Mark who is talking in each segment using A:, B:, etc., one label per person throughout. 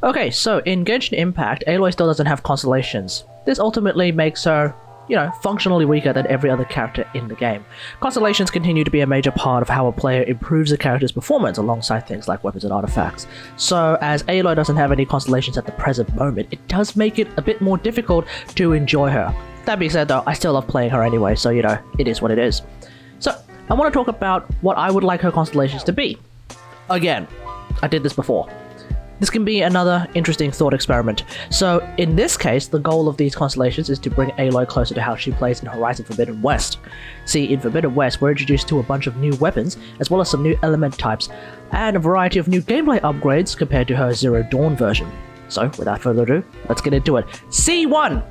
A: Okay, so in Genshin Impact, Aloy still doesn't have Constellations. This ultimately makes her, functionally weaker than every other character in the game. Constellations continue to be a major part of how a player improves a character's performance alongside things like weapons and artifacts. So as Aloy doesn't have any Constellations at the present moment, it does make it a bit more difficult to enjoy her. That being said though, I still love playing her anyway, so it is what it is. So, I want to talk about what I would like her Constellations to be. Again, I did this before. This can be another interesting thought experiment. So, in this case, the goal of these constellations is to bring Aloy closer to how she plays in Horizon Forbidden West. See, in Forbidden West, we're introduced to a bunch of new weapons, as well as some new element types, and a variety of new gameplay upgrades compared to her Zero Dawn version. So, without further ado, let's get into it. C1!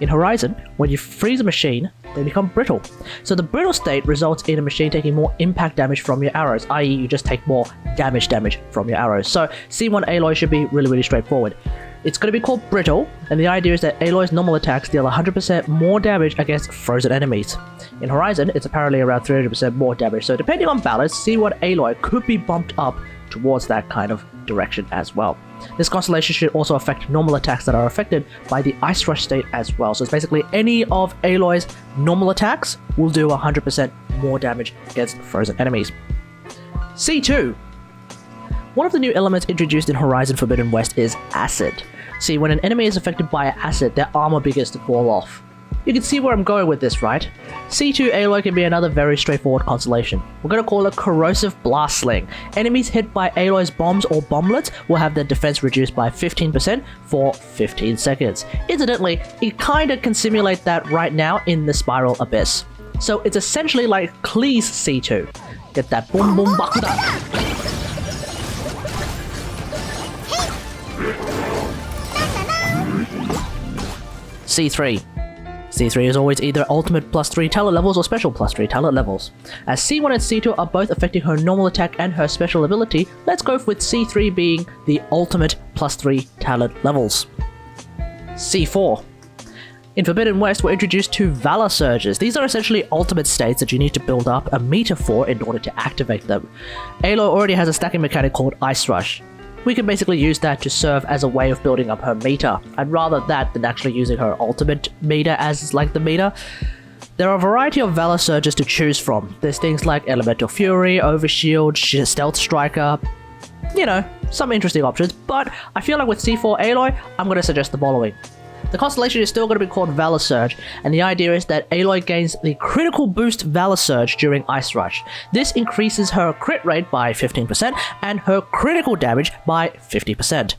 A: In Horizon, when you freeze a machine, they become brittle. So the brittle state results in a machine taking more impact damage from your arrows, i.e. you just take more damage from your arrows. So C1 Aloy should be really straightforward. It's going to be called brittle, and the idea is that Aloy's normal attacks deal 100% more damage against frozen enemies. In Horizon, it's apparently around 300% more damage, so depending on balance, C1 Aloy could be bumped up towards that kind of direction as well. This constellation should also affect normal attacks that are affected by the Ice Rush state as well. So it's basically any of Aloy's normal attacks will do 100% more damage against frozen enemies. C2. One of the new elements introduced in Horizon Forbidden West is Acid. See, when an enemy is affected by acid, their armor begins to fall off. You can see where I'm going with this, right? C2 Aloy can be another very straightforward constellation. We're going to call it Corrosive Blast Sling. Enemies hit by Aloy's bombs or bomblets will have their defense reduced by 15% for 15 seconds. Incidentally, it kinda can simulate that right now in the Spiral Abyss. So it's essentially like Klee's C2. Get that boom boom bakuda. C3. C3 is always either ultimate +3 talent levels or special +3 talent levels. As C1 and C2 are both affecting her normal attack and her special ability, let's go with C3 being the ultimate +3 talent levels. C4. In Forbidden West, we're introduced to Valor Surges. These are essentially ultimate states that you need to build up a meter for in order to activate them. Aloy already has a stacking mechanic called Ice Rush. We can basically use that to serve as a way of building up her meter. I'd rather that than actually using her ultimate meter as like the meter. There are a variety of Valor Surges to choose from. There's things like Elemental Fury, Overshield, Stealth Striker, some interesting options, but I feel like with C4 Aloy, I'm going to suggest the following. The constellation is still going to be called Valor Surge, and the idea is that Aloy gains the critical boost Valor Surge during Ice Rush. This increases her crit rate by 15% and her critical damage by 50%.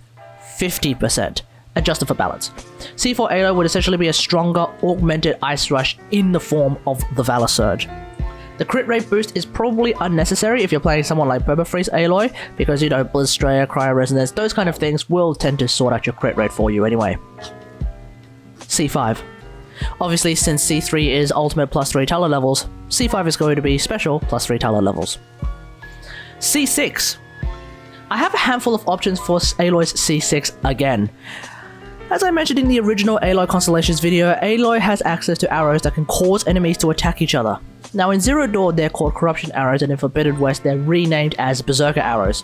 A: 50%. Adjusted for balance. C4 Aloy would essentially be a stronger, augmented Ice Rush in the form of the Valor Surge. The crit rate boost is probably unnecessary if you're playing someone like Permafreeze Aloy, because Blizzstraya, Cryo Resonance, those kind of things will tend to sort out your crit rate for you anyway. C5. Obviously, since C3 is ultimate +3 talent levels, C5 is going to be special +3 talent levels. C6. I have a handful of options for Aloy's C6 again. As I mentioned in the original Aloy Constellations video, Aloy has access to arrows that can cause enemies to attack each other. Now in Zero Dawn they're called Corruption Arrows, and in Forbidden West they're renamed as Berserker Arrows.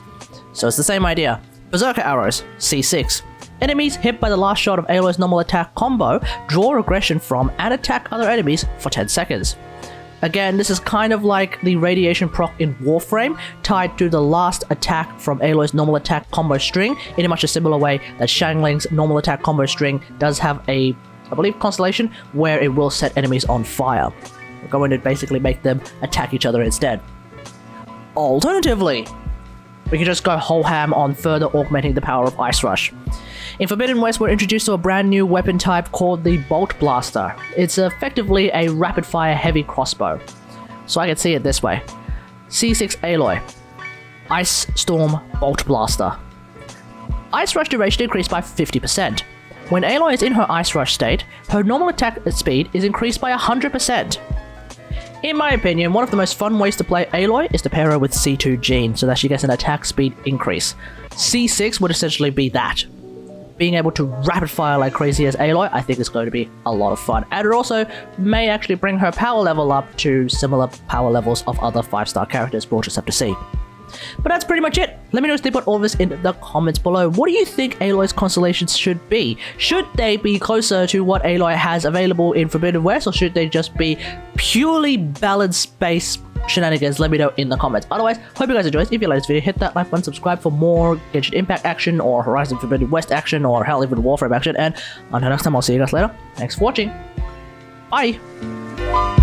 A: So it's the same idea. Berserker Arrows, C6. Enemies hit by the last shot of Aloy's normal attack combo draw aggression from and attack other enemies for 10 seconds. Again, this is kind of like the radiation proc in Warframe, tied to the last attack from Aloy's normal attack combo string, in a much a similar way that Xiangling's normal attack combo string does have a, I believe, constellation where it will set enemies on fire. We're going to basically make them attack each other instead. Alternatively, we can just go whole ham on further augmenting the power of Ice Rush. In Forbidden West, we're introduced to a brand new weapon type called the Bolt Blaster. It's effectively a rapid-fire heavy crossbow. So I can see it this way. C6 Aloy. Ice Storm Bolt Blaster. Ice Rush duration increased by 50%. When Aloy is in her Ice Rush state, her normal attack speed is increased by 100%. In my opinion, one of the most fun ways to play Aloy is to pair her with C2 Jean so that she gets an attack speed increase. C6 would essentially be that. Being able to rapid fire like crazy as Aloy, I think is going to be a lot of fun. And it also may actually bring her power level up to similar power levels of other 5-star characters, we'll just have to see. But that's pretty much it. Let me know what all of this in the comments below. What do you think Aloy's constellations should be? Should they be closer to what Aloy has available in Forbidden West, or should they just be purely balanced space shenanigans? Let me know in the comments. Otherwise, hope you guys enjoyed. If you like this video, hit that like button, subscribe for more Genshin Impact action, or Horizon Forbidden West action, or hell, even Warframe action. And until next time, I'll see you guys later. Thanks for watching. Bye!